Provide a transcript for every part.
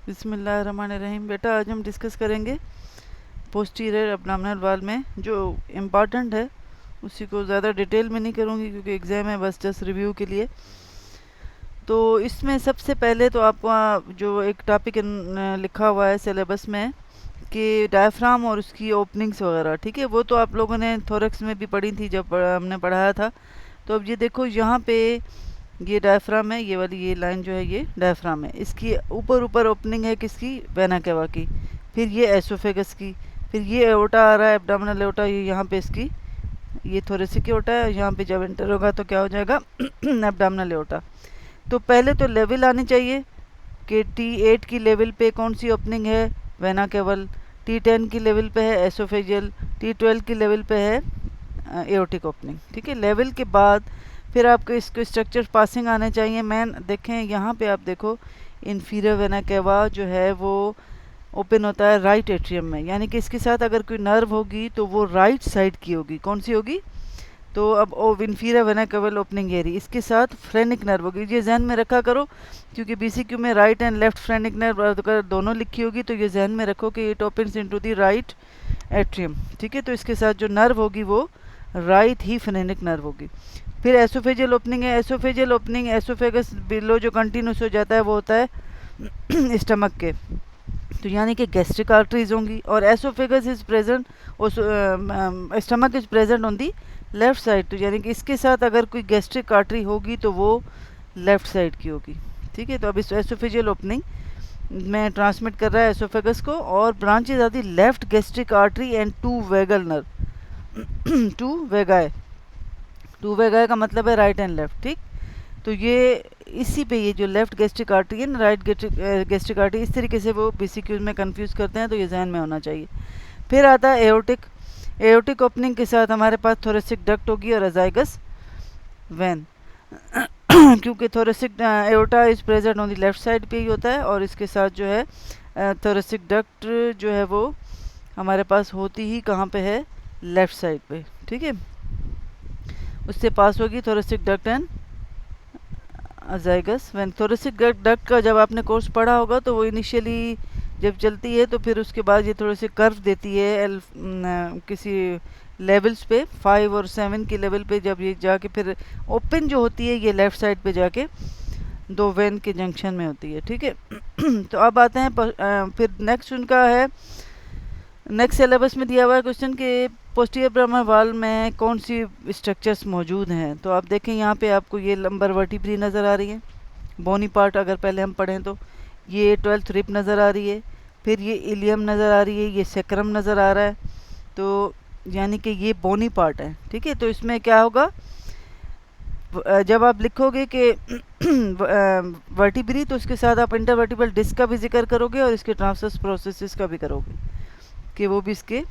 बिस्मिल्लाहिर्रहमानिर्रहीम। बेटा आज हम डिस्कस करेंगे पोस्टीरियर एब्डोमिनल वॉल में जो इम्पॉर्टेंट है उसी को ज़्यादा डिटेल में नहीं करूँगी क्योंकि एग्ज़ाम है, बस जस्ट रिव्यू के लिए। तो इसमें सबसे पहले तो आपको जो एक टॉपिक लिखा हुआ है सिलेबस में कि डायफ्राम और उसकी ओपनिंग्स वगैरह, ठीक है, वो तो आप लोगों ने थोरैक्स में भी पढ़ी थी जब हमने पढ़ाया था। तो अब ये देखो, यहाँ पे ये डायफ्राम है, ये वाली ये लाइन जो है ये डायफ्राम है। इसकी ऊपर ऊपर ओपनिंग है किसकी, वेना केवा की। फिर ये एसोफेगस की, फिर ये एओर्टा आ रहा है, एब्डोमिनल एओर्टा, ये यहाँ पे इसकी ये थोरेसिक एओर्टा है। यहाँ पे जब एंटर होगा तो क्या हो जाएगा एब्डोमिनल एओर्टा। तो पहले तो लेवल आनी चाहिए कि T8 की लेवल पे कौन सी ओपनिंग है, वेना केवल। T10 की लेवल पे है एसोफेजियल। T12 की लेवल पे है एओर्टिक ओपनिंग, ठीक है। लेवल के बाद फिर आपको इसको स्ट्रक्चर पासिंग आने चाहिए। मैन देखें यहाँ पे, आप देखो इन्फीरियर वेना केवा जो है वो ओपन होता है राइट एट्रियम में, यानी कि इसके साथ अगर कोई नर्व होगी तो वो राइट साइड की होगी। कौन सी होगी? तो अब इन्फीरियर वेना केवल ओपनिंग एरी, इसके साथ फ्रेनिक नर्व होगी। ये जहन में रखा करो क्योंकि बीसीक्यू में right and left phrenic nerve अगर दोनों लिखी होगी तो ये जहन में रखो कि it opens into the right atrium, ठीक है। तो इसके साथ जो नर्व होगी वो राइट ही फ्रेनिक नर्व होगी। फिर एसोफेजियल ओपनिंग है। एसोफेजियल ओपनिंग एसोफेगस बिलो जो कंटिन्यूस हो जाता है वो होता है स्टमक के, तो यानी कि गैस्ट्रिक आर्टरीज होंगी। और oesophagus is present, stomach is present on the left side, तो यानी कि इसके साथ अगर कोई गैस्ट्रिक आर्टरी होगी तो वो लेफ्ट साइड की होगी, ठीक है। तो अब इस एसोफेजियल ओपनिंग में ट्रांसमिट कर रहा है एसोफेगस को, और ब्रांचेज आती left gastric artery and two vagal nerve two vagi. Two vagi का मतलब है राइट एंड लेफ्ट, ठीक। तो ये इसी पे ये जो लेफ्ट गैस्ट्रिक आर्टरी है ना, राइट गैस्ट्रिक आर्टरी, इस तरीके से वो बीसीक्यूज में कंफ्यूज करते हैं, तो ये जहन में होना चाहिए। फिर आता है एओर्टिक। एओर्टिक ओपनिंग के साथ हमारे पास थोरेसिक डक्ट होगी और अजाइगस वेन क्योंकि thoracic aorta is present on the left side पे ही होता है, और इसके साथ जो है थोरेसिक डक्ट जो है वो हमारे पास होती ही कहाँ पे है, लेफ्ट साइड पे, ठीक है। उससे पास होगी thoracic duct and azygos vein. Thoracic duct का जब आपने कोर्स पढ़ा होगा तो वो इनिशियली जब चलती है तो फिर उसके बाद ये थोड़े से कर्व देती है किसी लेवल्स पे 5 और 7 के लेवल पे, जब ये जाके फिर ओपन जो होती है ये लेफ्ट साइड पे जाके दो वेन के जंक्शन में होती है, ठीक है। तो अब आते हैं फिर नेक्स्ट उनका है, नेक्स्ट सिलेबस में दिया हुआ है क्वेश्चन कि पोस्टीरियर एब्डोमिनल वॉल में कौन सी स्ट्रक्चर्स मौजूद हैं। तो आप देखें यहाँ पे आपको ये लंबर वर्टिब्री नज़र आ रही है, बोनी पार्ट अगर पहले हम पढ़ें तो ये 12th रिब नज़र आ रही है, फिर ये इलियम नज़र आ रही है, ये सेक्रम नज़र आ रहा है, तो यानी कि ये बोनी पार्ट है, ठीक है। तो इसमें क्या होगा, जब आप लिखोगे कि वर्टिब्री तो उसके साथ आप इंटरवर्टिब्रल डिस्क का भी जिक्र करोगे और इसके ट्रांसवर्स प्रोसेसेस का भी करोगे कि वो भी इसके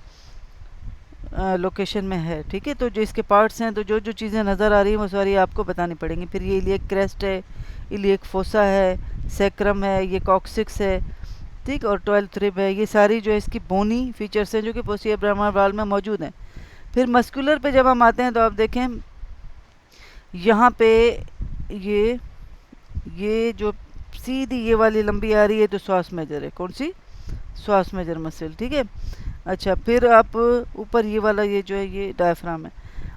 लोकेशन में है, ठीक है। तो जो इसके पार्ट्स हैं, तो जो जो चीज़ें नज़र आ रही हैं वो सारी आपको बतानी पड़ेंगी। फिर ये इलियक क्रेस्ट है, इलियक फोसा है, सेक्रम है, ये कॉक्सिक्स है, ठीक, और 12th रिब है। ये सारी जो है इसकी बोनी फीचर्स हैं जो कि पोस्टीरियर एब्डोमिनल वॉल में मौजूद हैं। फिर मस्कुलर पे जब हम आते हैं तो आप देखें यहाँ पे ये जो सीधी ये वाली लंबी आ रही है तो श्वास मेजर है, कौन सी, श्वास मेजर मसल, ठीक है। अच्छा, फिर आप ऊपर ये वाला ये जो है ये डायफ्राम है,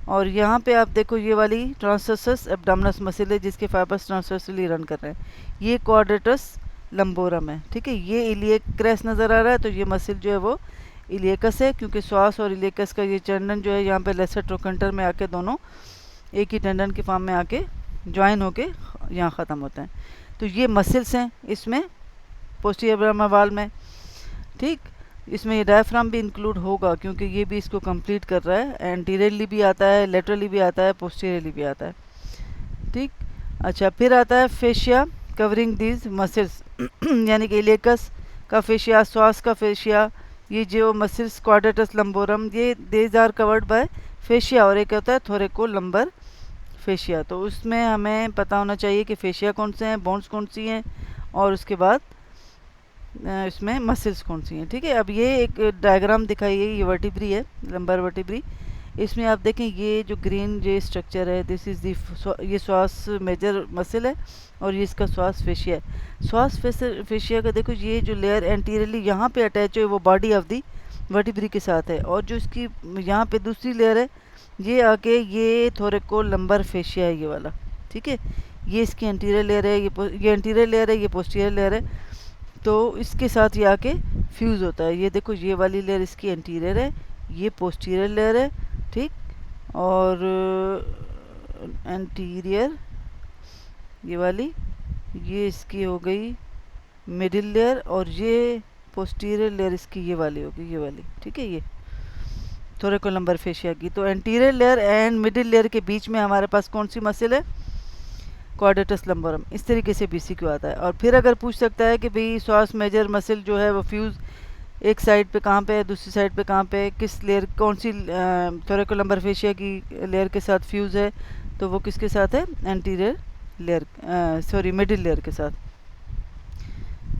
और यहाँ पे आप देखो ये वाली ट्रांसवर्सस एब्डोमिनस मसल है जिसके फाइबर्स ट्रांसवर्सली रन कर रहे हैं, ये क्वाड्रेटस लंबोरम है, ठीक है। ये इलियक क्रेस्ट नज़र आ रहा है, तो ये मसल जो है वो इलियकस है, क्योंकि श्वास और इलियकस का ये टेंडन जो है यहाँ पे लेसर ट्रोकेंटर में आके दोनों एक ही टेंडन की फॉर्म में आके ज्वाइन होके यहाँ ख़त्म होते हैं। तो ये मसल्स हैं इसमें पोस्टीरियर एब्डोमिनल वॉल में, ठीक। इसमें ये डायफ्राम भी इंक्लूड होगा क्योंकि ये भी इसको कंप्लीट कर रहा है, एंटीरियरली भी आता है, लेटरली भी आता है, पोस्टीरियरली भी आता है, ठीक। अच्छा, फिर आता है फेशिया कवरिंग दीज मसल्स यानी कि इलियकस का फेशिया, श्वास का फेशिया, ये जो मसल्स क्वाड्रेटस लंबोरम, ये these are covered by fascia, और एक होता है थोरेको लंबर फेशिया। तो उसमें हमें पता होना चाहिए कि फेशिया कौन से हैं, बोन्स कौन सी हैं, और उसके बाद इसमें मसल्स कौन सी हैं, ठीक है। अब ये एक डायग्राम दिखाई है, ये वर्टिब्री है, लंबर वर्टिब्री, इसमें आप देखें ये जो ग्रीन ये स्ट्रक्चर है, दिस इज़ दी, ये श्वास मेजर मसल है और ये इसका श्वास फेशिया है। श्वास फेशिया का देखो ये जो लेयर एंटीरियरली यहाँ पे अटैच है वो बॉडी ऑफ दी वर्टिब्री के साथ है, और जो इसकी यहाँ पे दूसरी लेयर है ये आके ये थोरेको लंबर फेशिया है ये वाला, ठीक है। ये इसकी एंटीरियर लेयर है, ये एंटीरियर लेयर है, ये पोस्टीरियर लेयर है, तो इसके साथ ये आके फ्यूज़ होता है। ये देखो ये वाली लेयर इसकी एंटीरियर है, ये पोस्टीरियर लेयर है, ठीक, और एंटीरियर ये वाली, ये इसकी हो गई मिडिल लेयर, और ये पोस्टीरियर लेयर इसकी ये वाली होगी, ये वाली, ठीक है। ये थोरेकोलम्बर फेशिया की, तो anterior layer and middle layer के बीच में हमारे पास कौन सी मसल है, क्वाड्रेटस लंबोरम। इस तरीके से बीसीक्यू आता है। और फिर अगर पूछ सकता है कि भाई श्वास मेजर मसल जो है वो फ्यूज़ एक साइड पे कहाँ पे है, दूसरी साइड पे कहाँ पे है, किस लेयर, कौन सी थोरेकोलम्बर फेशिया की लेयर के साथ फ्यूज़ है, तो वो किसके साथ है, anterior layer, sorry middle layer के साथ।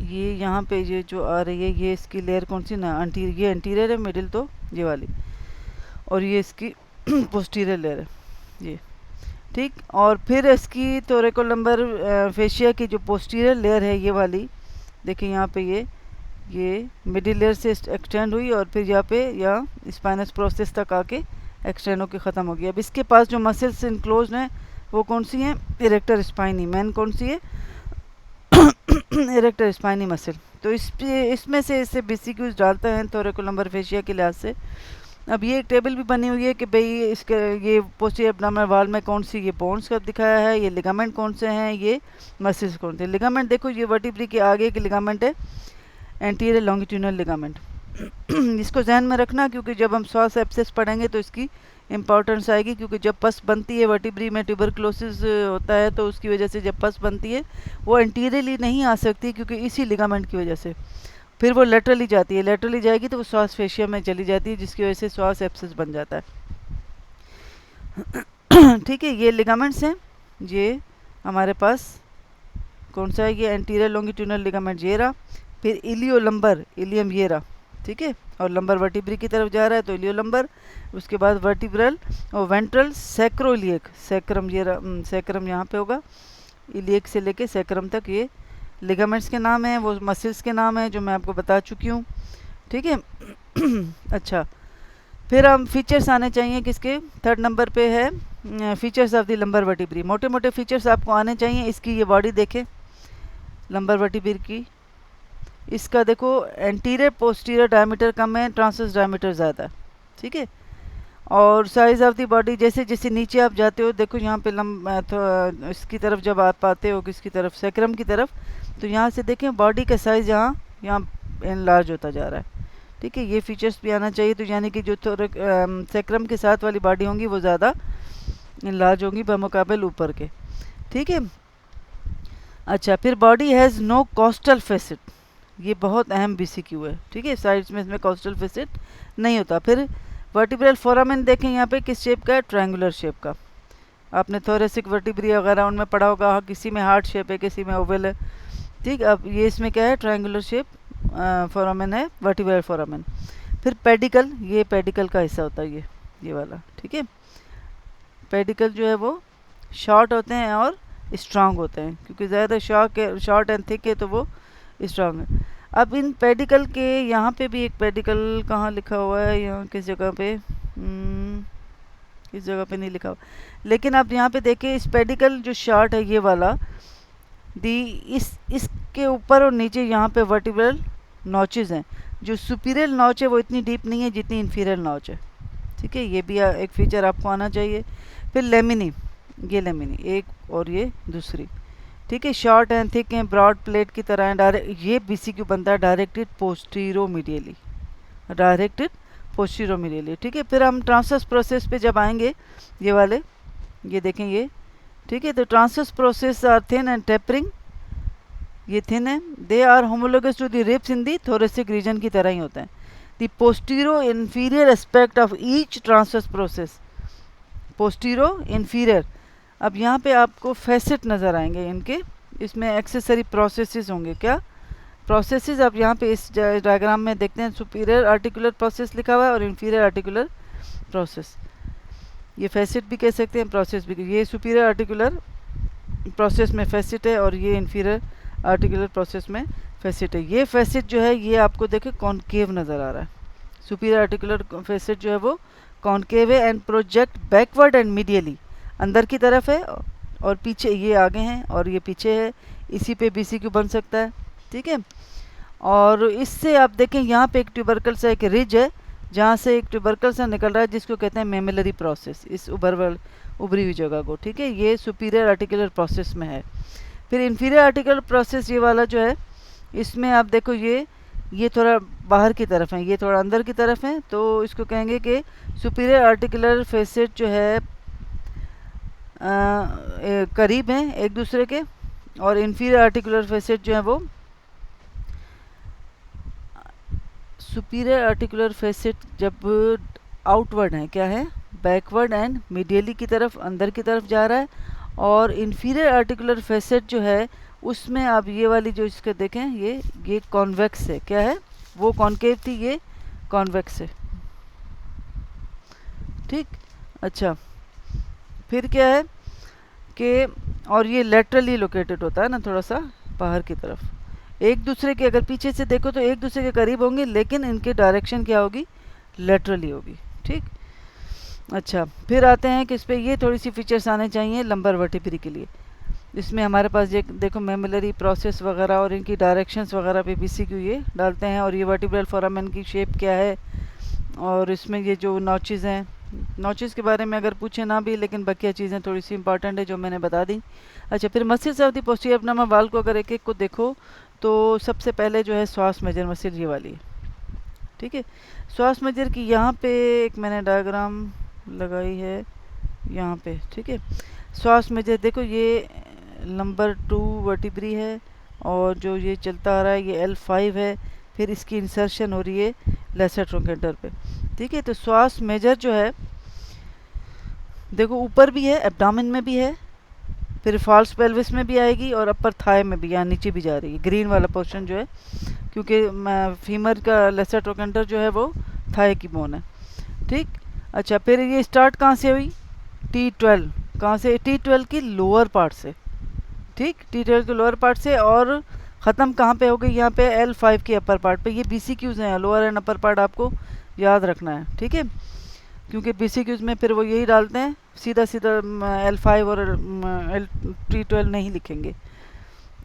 ये यहाँ पे ये जो आ रही है ये इसकी लेयर कौन सी ना, ये एंटीरियर है, मिडिल तो ये वाली, और ये इसकी पोस्टीरियर लेयर है ये, ठीक। और फिर इसकी थोरेकोलम्बर फेशिया की जो पोस्टीरियर लेयर है ये वाली, देखिए यहाँ पे ये मिडिल लेयर से एक्सटेंड हुई और फिर यहाँ पे यहाँ स्पाइनस प्रोसेस तक आके एक्सटेंड होकर ख़त्म हो गया। अब इसके पास जो मसल्स इनक्लोज हैं वो कौन सी हैं, इरेक्टर स्पाइनी, मेन कौन सी है इरेक्टर स्पाइनी मसल। तो इसमें से इससे बीसीक्यूज डालते हैं थोरेकोलम्बर फेशिया के लिहाज से। अब ये एक टेबल भी बनी हुई है कि भाई इसके ये पोस्टीरियर एब्डोमिनल वॉल में कौन सी ये बोन्स का दिखाया है, ये लिगामेंट कौन से हैं, ये मसल्स कौन से। लिगामेंट देखो ये वर्टिब्री के आगे के लिगामेंट है, एंटीरियर लॉन्गिट्यूडनल लिगामेंट। इसको ध्यान में रखना क्योंकि जब हम श्वास एब्सेस पढ़ेंगे तो इसकी इंपॉर्टेंस आएगी, क्योंकि जब पस बनती है वर्टिब्री में ट्यूबरक्लोसिस होता है तो उसकी वजह से जब पस बनती है वो एंटीरियरली नहीं आ सकती क्योंकि इसी लिगामेंट की वजह से, फिर वो लेटरली जाती है, लेटरली जाएगी तो वो श्वास फेशिया में चली जाती है जिसकी वजह से श्वास एब्सेस बन जाता है। ठीक है, ये लिगामेंट्स हैं, ये हमारे पास कौन सा है, ये एंटीरियर लॉन्गिट्यूडनल लिगामेंट ये रहा, फिर इलियो लंबर, इलियम ये रहा, ठीक है, और लंबर वर्टिब्री की तरफ जा रहा है तो इलियो लंबर, उसके बाद वर्टिब्रल और वेंट्रल सैक्रोइलियक, सैक्रम ये रहा, सैक्रम यहाँ पे होगा, इलियक से लेके सैक्रम तक ये लिगामेंट्स के नाम हैं, वो मसल्स के नाम हैं जो मैं आपको बता चुकी हूँ, ठीक है। अच्छा, फिर हम फीचर्स आने चाहिए किसके, थर्ड नंबर पे है features of the lumbar vertebrae. मोटे मोटे फीचर्स आपको आने चाहिए। इसकी ये बॉडी देखें लंबर वर्टिब्री की, इसका देखो एंटीरियर पोस्टीरियर डायमीटर कम है, ट्रांसवर्स डायमीटर ज़्यादा है, ठीक है। और साइज़ ऑफ द बॉडी जैसे जैसे नीचे आप जाते हो, देखो यहाँ पे तो इसकी तरफ जब आप आते हो किसकी तरफ, सैक्रम की तरफ, तो यहाँ से देखें बॉडी का साइज़ यहाँ एनलार्ज होता जा रहा है, ठीक है। ये फीचर्स भी आना चाहिए, तो यानी कि जो थोड़े सैक्रम के साथ वाली बॉडी होंगी वो ज़्यादा एनलार्ज होंगी बमुकाबिल ऊपर के, ठीक है। अच्छा, फिर body has no costal facet, ये बहुत अहम बीसीक्यू है, ठीक है, साइड्स में इसमें कोस्टल फेसिट नहीं होता। फिर वर्टिब्रल फोरामेन देखें यहाँ पे किस शेप का है, ट्रायंगुलर शेप का। आपने थोरेसिक वर्टिब्री वगैरह उनमें पढ़ा होगा, किसी में हार्ट शेप है, किसी में ओवल है, ठीक। अब ये इसमें क्या है, ट्रायंगुलर शेप फोरामेन है, वर्टिब्रल फोरामेन। फिर पेडिकल, ये पेडिकल का हिस्सा होता है ये वाला, ठीक है। पेडिकल जो है वो शॉर्ट होते हैं और स्ट्रांग होते हैं, क्योंकि ज़्यादा शॉर्ट एंड थिक है तो वो स्ट्रांग है। अब इन पेडिकल के यहाँ पे भी एक पेडिकल कहाँ लिखा हुआ है, यहाँ किस जगह पे, इस जगह पे नहीं लिखा हुआ, लेकिन आप यहाँ पे देखिए इस पेडिकल जो शॉर्ट है ये वाला इसके ऊपर और नीचे यहाँ पे वर्टिब्रल नॉचेस हैं। जो सुपीरियर नॉच है वो इतनी डीप नहीं है जितनी इन्फीरियर नॉच है, ठीक है। ये भी एक फीचर आपको आना चाहिए। फिर लेमिनी, ये लेमिनी एक और ये दूसरी, ठीक है, शॉर्ट एंड थिक हैं, ब्रॉड प्लेट की तरह है, डायरेक्ट ये बीसीक्यू बनता है डायरेक्टेड पोस्टीरोमीडियली, डायरेक्टेड पोस्टीरोमीडियली, ठीक है। फिर हम ट्रांसवर्स प्रोसेस पे जब आएंगे ये वाले, ये देखें ये, ठीक है। तो transverse process are thin and tapering, ये थिन है, they are homologous to the ribs in the thoracic region की तरह ही होता है। The postero inferior aspect of each transverse process, postero inferior. अब यहाँ पे आपको फैसेट नज़र आएंगे इनके, इसमें एक्सेसरी प्रोसेसेस होंगे, क्या प्रोसेसेस आप यहाँ पे इस डायग्राम में देखते हैं, सुपीरियर आर्टिकुलर प्रोसेस लिखा हुआ है और इन्फीरियर आर्टिकुलर प्रोसेस, ये फैसेट भी कह सकते हैं, प्रोसेस भी। ये सुपीरियर आर्टिकुलर प्रोसेस में फैसेट है और ये इन्फीरियर आर्टिकुलर प्रोसेस में फैसेट है। ये फैसेट जो है ये आपको देखे कॉनकेव नज़र आ रहा है। सुपीरियर आर्टिकुलर फैसेट जो है वो कॉनकेव है and project backward and medially, अंदर की तरफ है और पीछे ये आगे हैं और ये पीछे है। इसी पे BCQ बन सकता है, ठीक है। और इससे आप देखें यहाँ पे एक ट्यूबरकल सा एक रिज है जहाँ से एक ट्यूबरकल सा निकल रहा है जिसको कहते हैं मेमिलरी प्रोसेस, इस उभरी हुई जगह को, ठीक है। ये सुपीरियर आर्टिकुलर प्रोसेस में है। फिर इन्फीरियर आर्टिकुलर प्रोसेस ये वाला जो है, इसमें आप देखो ये थोड़ा बाहर की तरफ है, ये थोड़ा अंदर की तरफ है, तो इसको कहेंगे कि सुपीरियर आर्टिकुलर फेसेट जो है करीब हैं एक दूसरे के, और इन्फीरियर आर्टिकुलर फेसेट जो है वो सुपीरियर आर्टिकुलर फेसेट जब आउटवर्ड है, क्या है, बैकवर्ड एंड मीडियली की तरफ, अंदर की तरफ जा रहा है। और इन्फीरियर आर्टिकुलर फेसेट जो है उसमें आप ये वाली जो इसके देखें ये कॉन्वेक्स है, क्या है, वो कॉनकेव थी, ये कॉन्वेक्स है, ठीक। अच्छा, फिर क्या है कि और ये लेटरली लोकेटेड होता है ना, थोड़ा सा बाहर की तरफ। एक दूसरे के अगर पीछे से देखो तो एक दूसरे के करीब होंगे, लेकिन इनकी डायरेक्शन क्या होगी, लेटरली होगी, ठीक। अच्छा, फिर आते हैं कि इस पर ये थोड़ी सी फीचर्स आने चाहिए लंबर वर्टिब्री के लिए। इसमें हमारे पास ये देखो मेमिलरी प्रोसेस वगैरह और इनकी डायरेक्शंस वगैरह पे BCQ ये डालते हैं। और ये वर्टिब्रल फोरामेन की शेप क्या है, और इसमें ये जो नॉचेज़ हैं, नॉचेज़ के बारे में अगर पूछे ना भी, लेकिन बाकी चीज़ें थोड़ी सी इंपॉर्टेंट है जो मैंने बता दी। अच्छा, फिर muscles of the posterior abdominal wall को अगर एक एक को देखो तो सबसे पहले जो है श्वास मेजर मसल ये वाली है, ठीक है। श्वास मेजर की यहाँ पे एक मैंने डायग्राम लगाई है यहाँ पे, ठीक है। श्वास मेजर देखो ये नंबर 2 वर्टिब्री है और जो ये चलता आ रहा है ये L5 है, फिर इसकी इंसर्शन हो रही है लेसर ट्रोकेंटर पे, ठीक है। तो श्वास मेजर जो है देखो ऊपर भी है, एब्डोमेन में भी है, फिर फॉल्स पेल्विस में भी आएगी और अपर थाई में भी, यहाँ नीचे भी जा रही है, ग्रीन वाला पोर्शन जो है, क्योंकि फीमर का लेसर ट्रोकेंटर जो है वो थाई की बोन है, ठीक। अच्छा, फिर ये स्टार्ट कहाँ से हुई, T12, कहाँ से, T12 की लोअर पार्ट से, ठीक, T12 के लोअर पार्ट से, और ख़त्म कहाँ पे हो गई, यहाँ पे L5 के अपर पार्ट पे। ये BCQs हैं, लोअर एंड अपर पार्ट आपको याद रखना है, ठीक है, क्योंकि BCQs में फिर वो यही डालते हैं, सीधा सीधा L5 और T12 नहीं लिखेंगे,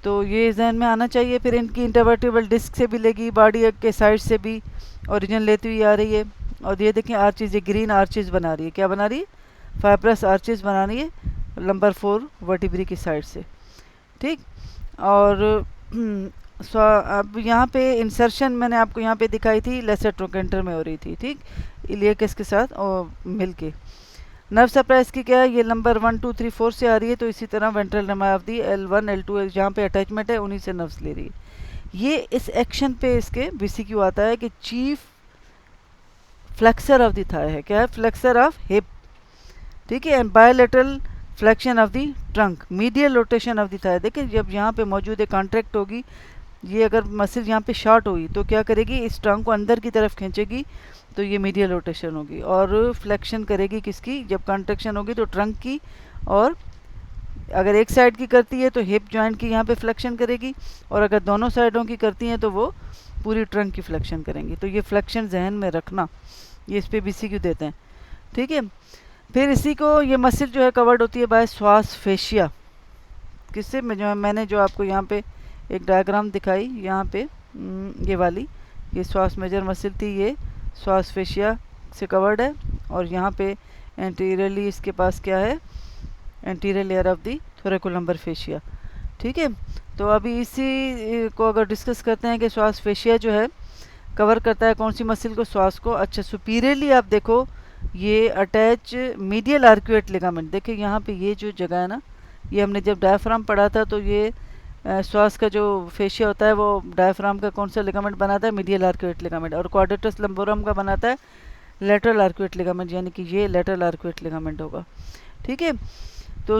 तो ये जहन में आना चाहिए। फिर इनकी इंटरवर्टिबल डिस्क से भी लेगी, बॉडी के साइड से भी ओरिजिन लेती हुई आ रही है। और ये देखें आर्चेज, ये ग्रीन आर्चेज बना रही है, क्या बना रही है, फाइब्रस आर्चेज बना रही है नंबर 4 वर्टिब्री की साइड से, ठीक। और अब यहाँ पे इंसर्शन मैंने आपको यहाँ पे दिखाई थी, लेसर ट्रोकेंटर में हो रही थी, ठीक, इलियकस के साथ और मिल के। नर्व सप्लाई की क्या है, ये नंबर 1 2 3 4 से आ रही है, तो इसी तरह ventral nerve of the L1 L2 जहाँ पे अटैचमेंट है उन्हीं से नर्व्स ले रही है। ये इस एक्शन पे इसके BCQ आता है कि chief flexor of the thigh है, क्या है, फ्लेक्सर ऑफ हिप, ठीक है, and bilateral flexion of the trunk, medial rotation of the thigh. देखिए जब यहाँ पे मौजूद है कॉन्ट्रैक्ट होगी, ये अगर मसल यहाँ पे शॉर्ट हुई तो क्या करेगी, इस ट्रंक को अंदर की तरफ खींचेगी, तो ये मीडियल रोटेशन होगी। और फ्लेक्शन करेगी किसकी, जब कॉन्ट्रैक्शन होगी तो ट्रंक की, और अगर एक साइड की करती है तो हिप जॉइंट की यहाँ पे फ्लेक्शन करेगी, और अगर दोनों साइडों की करती हैं तो वो पूरी ट्रंक की फ्लेक्शन करेंगी। तो ये फ्लेक्शन जहन में रखना, ये इस पर BCQ देते हैं, ठीक है। फिर इसी को ये मसल जो है कवर्ड होती है बाय श्वास फेशिया, किससे, मैंने जो आपको यहाँ पे एक डायग्राम दिखाई, यहाँ पे ये वाली, ये श्वास मेजर मसल थी, ये श्वास फेशिया से कवर्ड है, और यहाँ पे एंटीरियरली इसके पास क्या है, anterior layer of the thoracolumbar fascia, ठीक है। तो अभी इसी को अगर डिस्कस करते हैं कि श्वास फेशिया जो है कवर करता है कौन सी मसल को, श्वास को। अच्छा, सुपीरियरली आप देखो ये अटैच मीडियल आर्क्यूएट लिगामेंट, देखिए यहाँ पे ये जो जगह है ना, ये हमने जब डायफ्राम पढ़ा था तो ये श्वास का जो फेशिया होता है वो डायफ्राम का कौन सा लिगामेंट बनाता है, मीडियल आर्क्यूएट लिगामेंट, और क्वाड्रेटस लंबोरम का बनाता है लेटरल आर्क्यूएट लिगामेंट, यानी कि ये लेटरल आर्क्यूएट लिगामेंट होगा, ठीक है। तो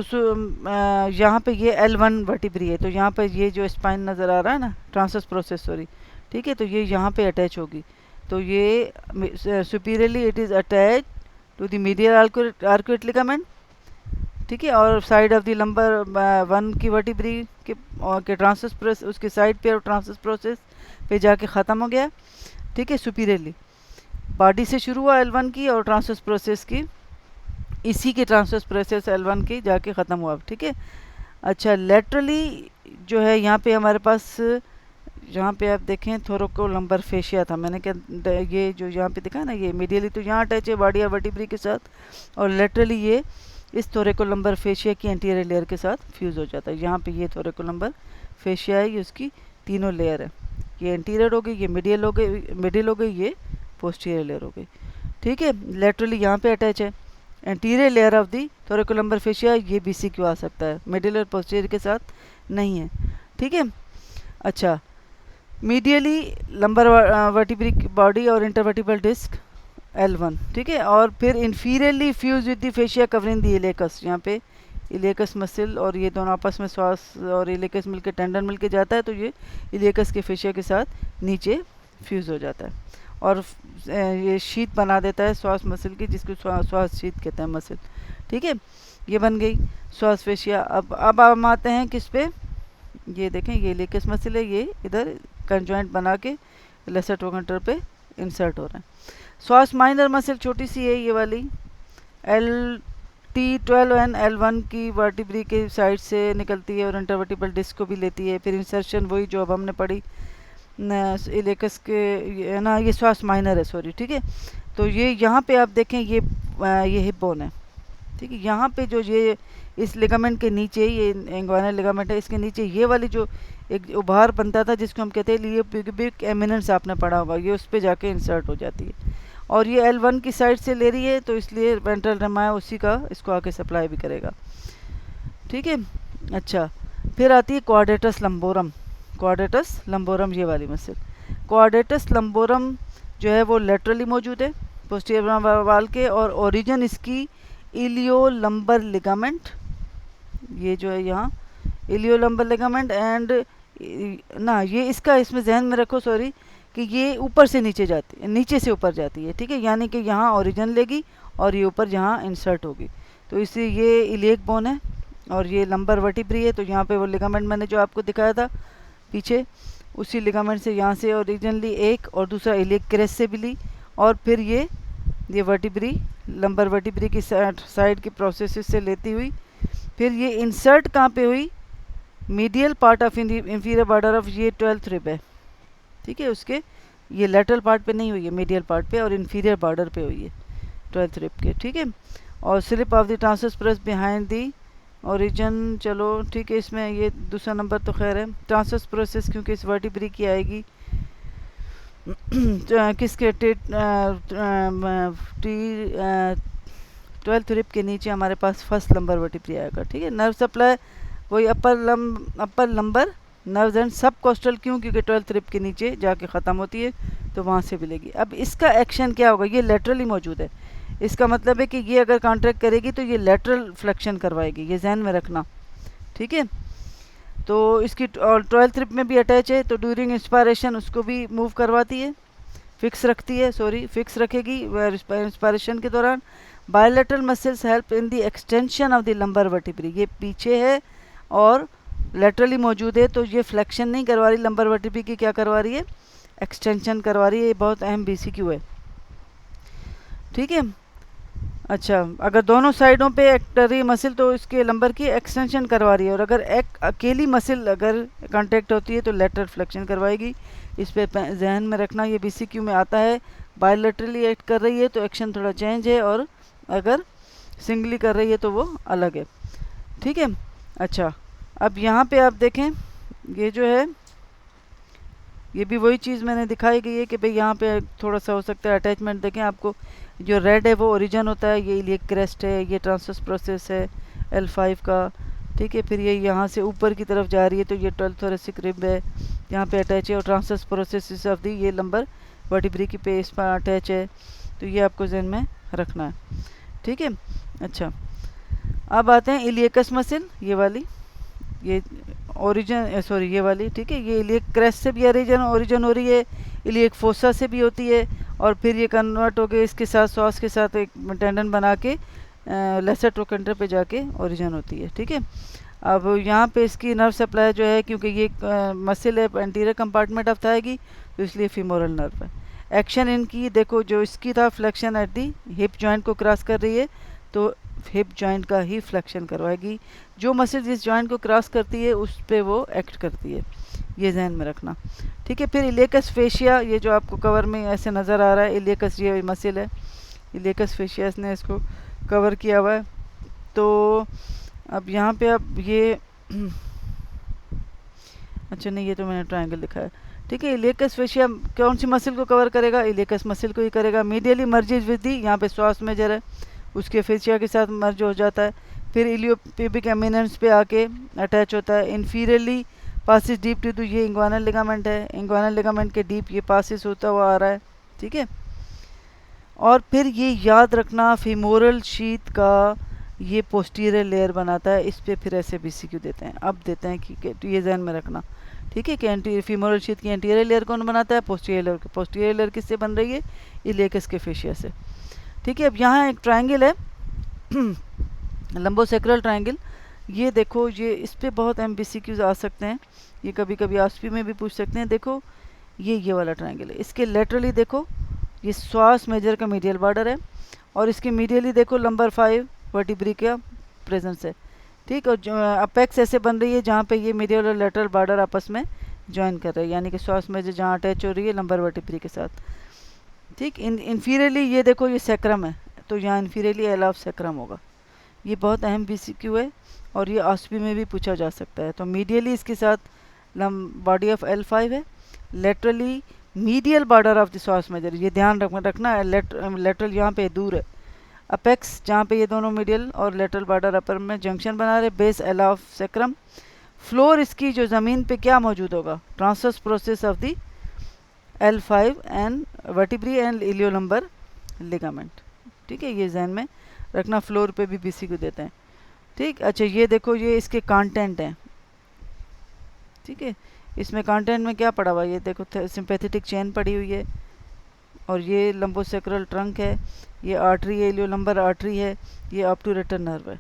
यहाँ पे ये L1 वर्टिब्री है, तो यहाँ पे ये जो स्पाइन नज़र आ रहा है ना, ट्रांसवर्स प्रोसेस, सॉरी, ठीक है, तो ये यहाँ पे अटैच होगी, तो ये superiorly it is attach to the medial arcuate ligament, ठीक है, और साइड ऑफ द लंबर 1 की वर्टिब्री के ट्रांसवर्स प्रोसेस उसके साइड पे और ट्रांसवर्स प्रोसेस पे जाके ख़त्म हो गया, ठीक है, सुपीरियरली बॉडी से शुरू हुआ L1 की और ट्रांसवर्स प्रोसेस की इसी के ट्रांसवर्स प्रोसेस L1 की जाके ख़त्म हुआ, ठीक है। अच्छा, लेटरली जो है यहाँ पे हमारे पास, यहाँ पे आप देखें थोरैकोलम्बर फेशिया था, मैंने क्या ये जो यहाँ पे दिखा है ना, ये मीडियली तो यहाँ अटैच है बॉडी और वर्टिब्री के साथ, और लेटरली ये इस थोरैकोलम्बर फेशिया की एंटीरियर लेयर के साथ फ्यूज़ हो जाता है। यहाँ पे ये थोरैकोलम्बर फेशिया है, ये उसकी तीनों लेयर है, ये एंटीरियर हो गई, ये मिडिल हो गई, ये पोस्टीरियर लेयर हो गई, ठीक है। लेटरली यहाँ पे अटैच है anterior layer of the thoracolumbar fascia, ये BCQ आ सकता है, मिडिल और पोस्टीरियर के साथ नहीं है, ठीक है। अच्छा, मीडियली लंबर वर्टिब्री बॉडी और इंटरवर्टिब्रल डिस्क L1, ठीक है, और फिर inferiorly fuse with the fascia covering the iliacus, यहाँ पे इलेकस मसल और ये दोनों आपस में श्वास और इलेकस मिलके टेंडन मिलके जाता है, तो ये इलेकस के फेशिया के साथ नीचे फ्यूज़ हो जाता है और ये शीट बना देता है श्वास मसल की, जिसको श्वास शीट कहते हैं मसल, ठीक है। ये बन गई श्वास फेशिया। अब हम आते हैं किस पे, ये देखें, ये इलेकस मसल है, ये इधर कंजॉइंट बना के लेसर ट्रोकेंटर पे इंसर्ट हो रहा है। श्वास माइनर मसल छोटी सी है, ये वाली T12 एंड L1 की वर्टिब्री के साइड से निकलती है और इंटरवर्टिब्रल डिस्क को भी लेती है। फिर इंसर्शन वही जो अब हमने पढ़ी इलेकस के ना, ये श्वास माइनर है, सॉरी, ठीक है। तो ये यहाँ पे आप देखें, ये हिप बोन है, ठीक है। यहाँ पे जो ये इस लिगामेंट के नीचे, ये इंग्वाइनल लिगामेंट है, इसके नीचे ये वाली जो एक उभार बनता था जिसको हम कहते हैं इलियोप्यूबिक एमिनेंस, आपने पढ़ा होगा, ये उस पर जाके इंसर्ट हो जाती है और ये L1 की साइड से ले रही है, तो इसलिए वेंट्रल रमाया उसी का इसको आके सप्लाई भी करेगा, ठीक है। अच्छा, फिर आती है क्वाड्रेटस लंबोरम, ये वाली मसल। क्वाड्रेटस लंबोरम जो है वो लेटरली मौजूद है पोस्टीरियर वाल के, और ओरिजिन इसकी इलियोलंबर लिगामेंट, ये जो है यहाँ इलियोलंबर लिगामेंट एंड ना, ये इसका इसमें जहन में रखो, सॉरी, कि ये ऊपर से नीचे जाती है, नीचे से ऊपर जाती है, ठीक है, यानी कि यहाँ ओरिजिन लेगी और ये ऊपर यहाँ इंसर्ट होगी, तो इसलिए ये इलियक बोन है और ये लंबर वर्टिब्री है। तो यहाँ पे वो लिगामेंट मैंने जो आपको दिखाया था पीछे, उसी लिगामेंट से यहाँ से ओरिजिनली एक और दूसरा इलियक क्रेस्ट से भी ली, और फिर ये वर्टिब्री लंबर वर्टिब्री की साइड की प्रोसेस से लेती हुई, फिर ये इंसर्ट कहाँ पे हुई, medial part of inferior border of ये 12th रिब है, ठीक है, उसके ये लेटरल पार्ट पे नहीं हुई है, मीडियल पार्ट पे और इंफीरियर बॉर्डर पे हुई है 12th रिब के, ठीक है। और slip of the transverse press behind the origin, चलो ठीक है, इसमें ये दूसरा नंबर तो खैर है। ट्रांसवर्स प्रोसेस क्योंकि इस वर्टिब्री की आएगी किसके 12th रिब के नीचे हमारे पास फर्स्ट नंबर वर्टिब्री आएगा, ठीक है। नर्व सप्लाई वही अपर लंबर नर्व्स एंड सब कोस्टल, क्यों, क्योंकि 12th रिब के नीचे जाके ख़त्म होती है, तो वहाँ से मिलेगी। अब इसका एक्शन क्या होगा, ये लेटरली मौजूद है, इसका मतलब है कि ये अगर कॉन्ट्रैक्ट करेगी तो ये लेटरल फ्लेक्शन करवाएगी, ये जहन में रखना, ठीक है। तो इसकी 12th रिब में भी अटैच है, तो ड्यूरिंग इंस्पायरेशन उसको भी मूव करवाती है, फिक्स रखेगी इंस्पायरेशन के दौरान। Bilateral muscles help in the extension of the lumbar vertebrae, ये पीछे है और लेटरली मौजूद है, तो ये फ्लेक्शन नहीं करवा रही, लंबर वर्टिब्री की क्या करवा रही है, एक्सटेंशन करवा रही है। ये बहुत अहम BCQ है, ठीक है। अच्छा, अगर दोनों साइडों पे एक्ट कर रही है मसल तो इसके लंबर की एक्सटेंशन करवा रही है, और अगर एक अकेली मसल अगर कांटेक्ट होती है तो लेटरल फ्लेक्शन करवाएगी। इस पे जहन में रखना, ये BCQ में आता है। बायलैटरली एक्ट कर रही है तो एक्शन थोड़ा चेंज है, और अगर सिंगली कर रही है तो वो अलग है, ठीक है। अच्छा, अब यहाँ पे आप देखें, ये जो है ये भी वही चीज़ मैंने दिखाई गई है कि भाई यहाँ पे थोड़ा सा हो सकता है अटैचमेंट। देखें, आपको जो रेड है वो ओरिजिन होता है, ये इलियक क्रेस्ट है, ये ट्रांसवर्स प्रोसेस है L5 का, ठीक है। फिर ये यहाँ से ऊपर की तरफ जा रही है, तो ये 12th थोरेसिक रिब है, यहाँ पे अटैच है, और ट्रांसवर्स प्रोसेस ऑफ दी ये लंबर वर्टिब्री की पे इस पर अटैच है, तो ये आपको जहन में रखना है, ठीक है। अच्छा, अब आते हैं इलियकस मसल, ये वाली, ये ओरिजिन सॉरी ये वाली, ठीक है, ये इलियक क्रेस्ट से भी ओरिजिन हो रही है, इलियक फोसा से भी होती है, और फिर ये कन्वर्ट हो के इसके साथ सॉस के साथ एक टेंडन बना के लेसर ट्रोकेंटर पे जाके ओरिजिन होती है। ठीक है, अब यहाँ पे इसकी नर्व सप्लाई जो है, क्योंकि ये मसल है एंटीरियर कंपार्टमेंट ऑफ थाई की, तो इसलिए फीमोरल नर्व है। एक्शन इनकी देखो, जो इसकी था flexion at the hip joint को क्रॉस कर रही है, तो हिप जॉइंट का ही फ्लेक्शन करवाएगी। जो मसल जिस जॉइंट को क्रॉस करती है उस पे वो एक्ट करती है, ये ध्यान में रखना। ठीक है, फिर इलियकस फेशिया, ये जो आपको कवर में ऐसे नज़र आ रहा है, इलियकस ये मसल है, इलियकस फेशिया ने इसको कवर किया हुआ है। तो अब यहाँ पे अब ये अच्छा नहीं, ये तो मैंने ट्रायंगल लिखा है। ठीक है, इलियकस फेशिया कौन सी मसल को कवर करेगा? इलियकस मसल को ही करेगा। मीडियली मर्जेज विद दी, यहाँ पे श्वास मेजर है, उसके फेशिया के साथ मर्ज हो जाता है, फिर इलियोपिबिक एमिनेंस पे आके अटैच होता है। इन्फीरियरली पासिस डीप टू, ये इंग्वानल लिगामेंट है, इंग्वानल लिगामेंट के डीप ये पासिस होता हुआ आ रहा है। ठीक है, और फिर ये याद रखना फीमोरल शीथ का ये पोस्टीरियर लेयर बनाता है, इस पे फिर ऐसे BCQ देते हैं। अब देते हैं कि तो ये ध्यान में रखना। ठीक है, कि एंटी फीमोरल शीथ की एंटीरियर लेयर कौन बनाता है? Posterior layer. पोस्टीरियर लेयर किससे बन रही है? इलियकस के फेशिया से। ठीक है, अब यहाँ एक ट्रायंगल है लंबोसेक्रल ट्रायंगल। ये देखो, ये इस पे बहुत MBCQs आ सकते हैं, ये कभी कभी आस्पी में भी पूछ सकते हैं। देखो ये वाला ट्रायंगल है, इसके लेटरली देखो ये श्वास मेजर का मीडियल बॉर्डर है, और इसके मीडियली देखो नंबर 5 वर्टिब्री का प्रेजेंस है। ठीक, और अपेक्स ऐसे बन रही है जहाँ पे ये मीडियल और लेटरल बॉर्डर आपस में ज्वाइन कर रहे हैं, यानी कि श्वास मेजर जहाँ अटैच हो रही है लंबर वर्टिब्री के साथ। ठीक, इन्फीरियरली ये देखो ये सेक्रम है, तो यहाँ इन्फीरियरली एल ऑफ सेक्रम होगा। ये बहुत अहम BCQ है और ये आस्पी में भी पूछा जा सकता है। तो मीडियली इसके साथ बॉडी ऑफ L5 है, laterally medial border of the psoas major, ये ध्यान रखना। लेटरल यहाँ पे दूर है, अपेक्स जहाँ पे ये दोनों मीडियल और लेटरल बॉर्डर अपर में जंक्शन बना रहे, base L of sacrum. Floor इसकी जो ज़मीन पे क्या मौजूद होगा? Transverse process of the L5 and vertebrae and iliolumbar ligament. ठीक है, ये जहन में रखना, फ्लोर पे भी BCQ देते हैं। ठीक, अच्छा ये देखो ये इसके कंटेंट हैं। ठीक है, इसमें कंटेंट में क्या पड़ा हुआ? ये देखो सिंपैथेटिक चेन पड़ी हुई है, और ये लंबोसेक्रल ट्रंक है, ये आर्टरी है, इलियोलंबर आर्टरी है, ये ऑब्टूरेटर नर्व है।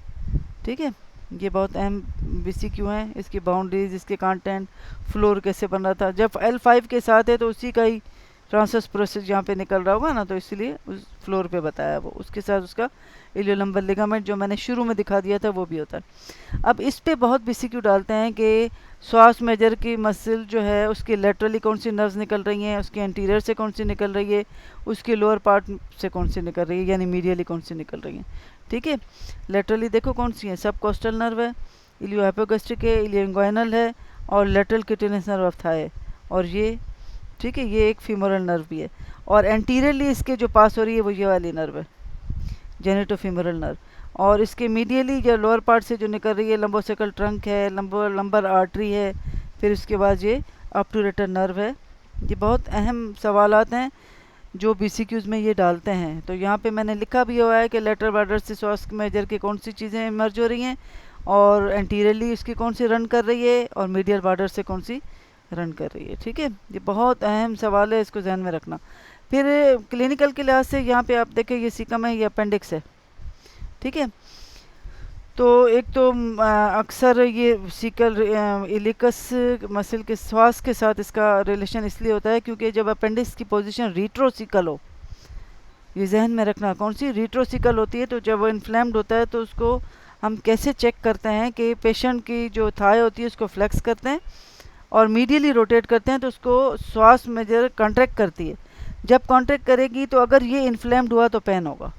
ठीक है, ये बहुत अहम BCQ हैं। इसकी बाउंड्रीज, इसके कंटेंट, फ्लोर कैसे बन रहा था। जब L5 के साथ है तो उसी का ही ट्रांसवर्स प्रोसेस यहाँ पे निकल रहा होगा ना, तो इसलिए उस फ्लोर पे बताया वो, उसके साथ उसका इलियोलंबर लिगामेंट जो मैंने शुरू में दिखा दिया था वो भी होता है। अब इस पे बहुत BCQ डालते हैं कि श्वास मेजर की मसल जो है उसके लेटरली कौन सी नर्व्स निकल रही हैं, उसके एंटीरियर से कौन सी निकल रही है, उसके लोअर पार्ट से कौन सी निकल रही है, यानी मीडियली कौन सी निकल रही है। ठीक है, लेटरली देखो कौन सी है, सब कोस्टल नर्व है, इलियोहाइपोगैस्ट्रिक है, इलियोइंग्वाइनल है, और lateral cutaneous nerve of thigh है, और ये ठीक है ये एक फीमोरल नर्व भी है। और एंटीरियरली इसके जो पास हो रही है वो ये वाली नर्व है, जेनेटोफीमोरल नर्व। और इसके मीडियली जो लोअर पार्ट से जो निकल रही है लंबोसेकल ट्रंक है, लंबर आर्टरी है, फिर उसके बाद ये ऑब्टूरेटर नर्व है। ये बहुत अहम सवालात हैं जो BCQs में ये डालते हैं। तो यहाँ पे मैंने लिखा भी हुआ है कि लेटरल बॉर्डर से श्वास मेजर की कौन सी चीज़ें इमर्ज हो रही हैं, और एंटीरियरली उसकी कौन सी रन कर रही है, और मीडियल बॉर्डर से कौन सी रन कर रही है। ठीक है, ये बहुत अहम सवाल है, इसको ध्यान में रखना। फिर क्लिनिकल के लिहाज से यहाँ पे आप देखें ये सीकम है, ये अपेंडिक्स है। ठीक है, तो एक तो अक्सर ये सीकल इलिकस मसल के श्वास के साथ इसका रिलेशन इसलिए होता है क्योंकि जब अपेंडिक्स की पोजीशन रिट्रोसिकल हो, ये जहन में रखना, कौन सी रिट्रोसिकल होती है, तो जब वो इन्फ्लेम्ड होता है तो उसको हम कैसे चेक करते हैं कि पेशेंट की जो थाई होती है उसको फ्लेक्स करते हैं और मीडियली रोटेट करते हैं, तो उसको श्वास मेजर कॉन्ट्रैक्ट करती है। जब कॉन्ट्रैक्ट करेगी तो अगर ये इन्फ्लेम्ड हुआ तो पेन होगा,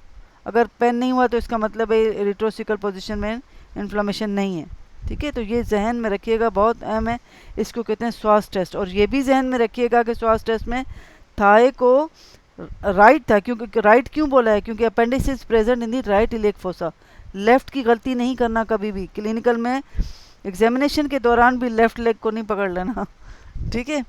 अगर पेन नहीं हुआ तो इसका मतलब है रिट्रोसिकल पोजीशन में इन्फ्लेमेशन नहीं है। ठीक है, तो ये जहन में रखिएगा, बहुत अहम है, इसको कहते हैं श्वास टेस्ट। और ये भी जहन में रखिएगा कि श्वास टेस्ट में थाई को राइट था, क्योंकि राइट क्यों बोला है, क्योंकि appendix is present in the right elec fossa. Left की गलती नहीं करना कभी भी, क्लिनिकल में एग्जामिनेशन के दौरान भी लेफ्ट लेग को नहीं पकड़ लेना। ठीक है,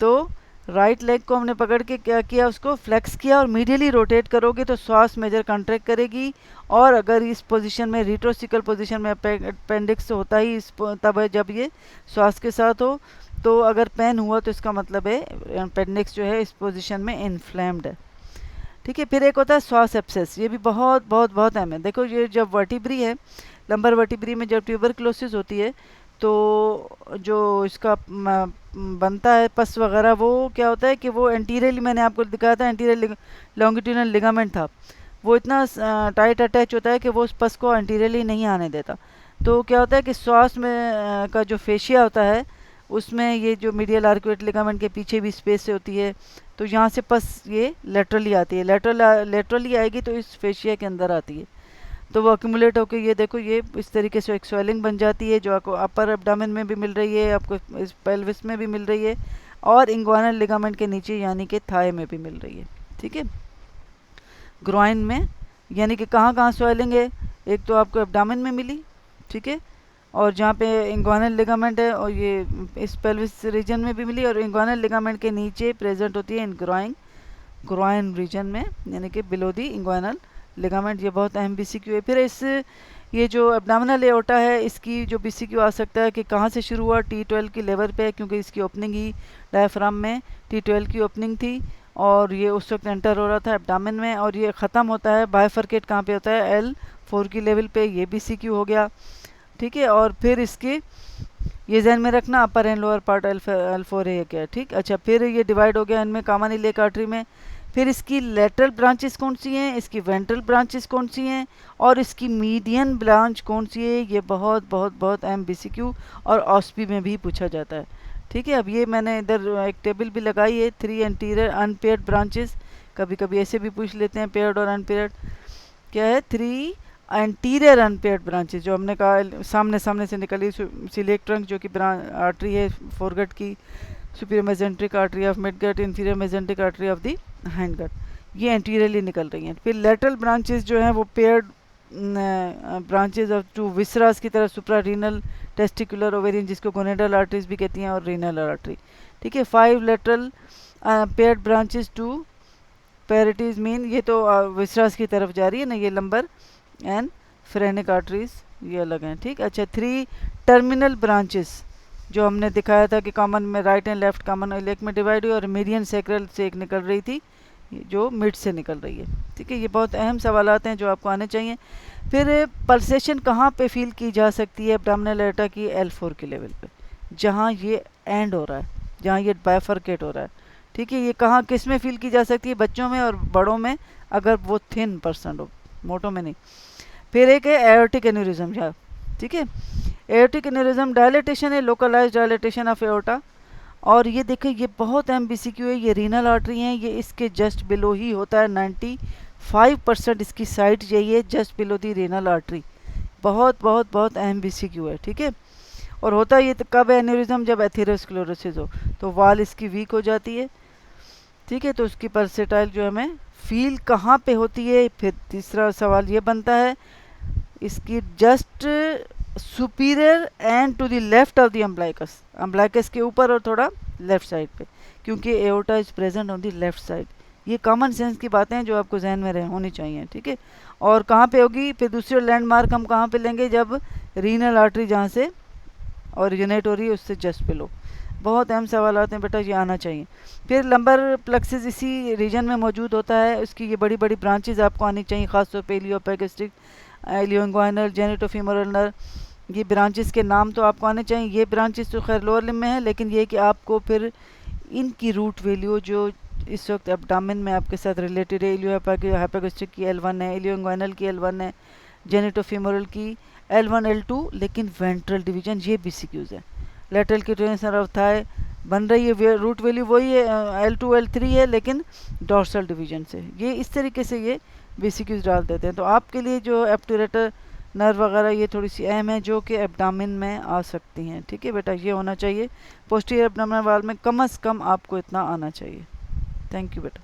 तो राइट लेग को हमने पकड़ के क्या किया, उसको फ्लेक्स किया और मीडियली रोटेट करोगे तो श्वास मेजर कॉन्ट्रैक्ट करेगी। और अगर इस पोजीशन में रिट्रोसिकल पोजीशन में अपेंडिक्स होता ही तब है जब ये श्वास के साथ हो। तो अगर पेन हुआ तो इसका मतलब है अपेंडिक्स जो है इस पोजीशन में इन्फ्लेम्ड है। ठीक है, फिर एक होता है श्वास एब्सेस, ये भी बहुत बहुत बहुत अहम है। देखो ये जब वर्टिब्री है, लंबर वर्टिब्री में जब ट्यूबरक्लोसिस होती है तो जो इसका बनता है पस वगैरह, वो क्या होता है कि वो एंटीरियरली, मैंने आपको दिखाया था एंटीरियर लॉन्गिट्यूडनल लिगामेंट था, वो इतना टाइट अटैच होता है कि वो उस पस को एंटीरियरली नहीं आने देता। तो क्या होता है कि श्वास में का जो फेशिया होता है उसमें ये जो मीडियल आर्कुएट लिगामेंट के पीछे भी स्पेस से होती है, तो यहाँ से पस ये लेटरली आती है, लेटरली आएगी तो इस फेशिया के अंदर आती है, तो वो अक्यूमुलेट होकर ये देखो ये इस तरीके से एक स्वेलिंग बन जाती है जो आपको अपर एब्डामेन में भी मिल रही है, आपको इस पेल्विस में भी मिल रही है और इंग्वानल लिगामेंट के नीचे यानी कि थाई में भी मिल रही है। ठीक है, ग्रोइन में यानी कि कहाँ कहाँ स्वेलिंग है, एक तो आपको एब्डामेन में मिली, ठीक है, और जहाँ पे इंग्वानल लिगामेंट है और ये इस पेल्विस रीजन में भी मिली, और इंग्वानल लिगामेंट के नीचे प्रेजेंट होती है इन ग्रोइन रीजन में यानी कि बिलो दी इंग्वानल लिगामेंट। ये बहुत अहम बीसीक्यू है। फिर इस ये जो एब्डोमिनल एओर्टा है इसकी जो बीसीक्यू आ सकता है कि कहाँ से शुरू हुआ, T12 की लेवर पे, क्योंकि इसकी ओपनिंग ही डायफ्राम में T12 की ओपनिंग थी और ये उस वक्त एंटर हो रहा था एब्डामिन में, और ये ख़त्म होता है बायफर्केट कहाँ पे होता है, L4 की लेवल पे, ये बीसीक्यू हो गया। ठीक है, और फिर इसके ये जहन में रखना अपर एंड लोअर पार्ट L4 है क्या, ठीक। अच्छा, फिर ये डिवाइड हो गया इनमें कॉमन इलियक आर्टरी में। फिर इसकी लेटरल ब्रांचेस कौन सी हैं, इसकी वेंट्रल ब्रांचेस कौन सी हैं और इसकी मीडियन ब्रांच कौन सी है, ये बहुत बहुत बहुत अहम बीसीक्यू और ऑस्पी में भी पूछा जाता है। ठीक है, अब ये मैंने इधर एक टेबल भी लगाई है, 3 एंटीरियर अनपेयर्ड ब्रांचेस, कभी कभी ऐसे भी पूछ लेते हैं पेयर्ड और अनपेयर्ड। क्या है, 3 एंटीरियर अनपेयर्ड ब्रांचेस, जो हमने कहा सामने सामने से निकली सिलियक ट्रंक जो कि आर्टरी है फोरगट की, superior mesenteric artery of mid gut, inferior mesenteric artery of the hind gut, ये एंटीरियरली निकल रही हैं। फिर लेटरल ब्रांचेस जो हैं वो paired branches of to viscera की तरह, सुप्रा रीनल, टेस्टिकुलर, ओवेरियन, जिसको गोनेडल आर्टरीज भी कहती हैं, और रीनल आर्टरी। ठीक है, 5 lateral paired branches to parietes mean, ये तो विसरास की तरफ जा रही है ना, ये लंबर एंड फ्रेनिक आर्टरीज ये अलग हैं। ठीक, अच्छा, 3 टर्मिनल ब्रांचेस जो हमने दिखाया था कि कॉमन में right and left common elec में डिवाइड हुई, और मीडियन सैक्रल से एक निकल रही थी जो मिड से निकल रही है। ठीक है, ये बहुत अहम सवालात हैं जो आपको आने चाहिए। फिर पल्सेशन कहाँ पे फील की जा सकती है एब्डोमिनल एओर्टा की, L4 की लेवल पे, जहाँ ये एंड हो रहा है, जहाँ ये बायफर्केट हो रहा है। ठीक है, ये कहाँ किस में फील की जा सकती है, बच्चों में और बड़ों में, अगर वो थिन पर्सन हो, मोटों में नहीं। फिर एक है एओर्टिक एन्यूरिज्म, यहाँ ठीक है, एओर्टिक एन्यूरिज्म डायलेटेशन है, लोकलाइज्ड डायलेटेशन ऑफ एओर्टा, और ये देखिए ये बहुत अहम बीसीक्यू है, ये रीनल आर्टरी हैं, ये इसके जस्ट बिलो ही होता है, 95% इसकी साइड यही है, just below the renal artery, बहुत बहुत बहुत अहम बीसीक्यू है। ठीक है, और होता ये कब है एन्यूरिज्म, जब एथेरोस्क्लेरोसिस हो, तो वाल इसकी वीक हो जाती है। ठीक है, तो उसकी पर्सेटाइल जो हमें फील कहाँ पे होती है। फिर तीसरा सवाल ये बनता है, इसकी just superior and to the left of the umbilicus के ऊपर और थोड़ा लेफ्ट साइड पे, क्योंकि aorta is present on the left side. ये कॉमन सेंस की बातें हैं जो आपको जहन में होनी चाहिए। ठीक है, और कहाँ पे होगी, फिर दूसरे लैंडमार्क हम कहाँ पे लेंगे, जब रीनल आर्टरी जहाँ से ओरिजिनेट हो रही है उससे जस्ट बिलो। बहुत अहम सवाल आते हैं बेटा, ये आना चाहिए। फिर लंबर प्लेक्सिस इसी रीजन में मौजूद होता है, उसकी ये बड़ी बड़ी ब्रांचेज आपको आनी चाहिए, खासतौर पर इलियोपैगस्टिक, इलियोइंग्वाइनल, जेनिटोफीमोरल नर्व, ये ब्रांचेस के नाम तो आपको आने चाहिए। ये ब्रांचेस तो खैर लोअर लिम्ब में है, लेकिन ये कि आपको फिर इनकी रूट वैल्यू जो इस वक्त एब्डामिन में आपके साथ रिलेटेड है, इलियोपैगस्टिक की L1 है, इलियोइंग्वाइनल की L1 है, जेनिटोफीमोरल की L1 L2, लेकिन वेंट्रल डिवीजन ये बीसीक्यूज है। लेटरल क्यूटेनियस ऑफ थाई बन रही है, रूट वैल्यू वही है, L2 L3 है, लेकिन डॉर्सल डिवीजन से। ये इस तरीके से ये बीसीक्यूज डाल देते हैं। तो आपके लिए जो एप्टूरेटर नर्व वगैरह ये थोड़ी सी अहम है जो कि एब्डामिन में आ सकती हैं। ठीक है बेटा, ये होना चाहिए पोस्टीरियर एब्डोमिनल वॉल में, कम से कम आपको इतना आना चाहिए। थैंक यू बेटा।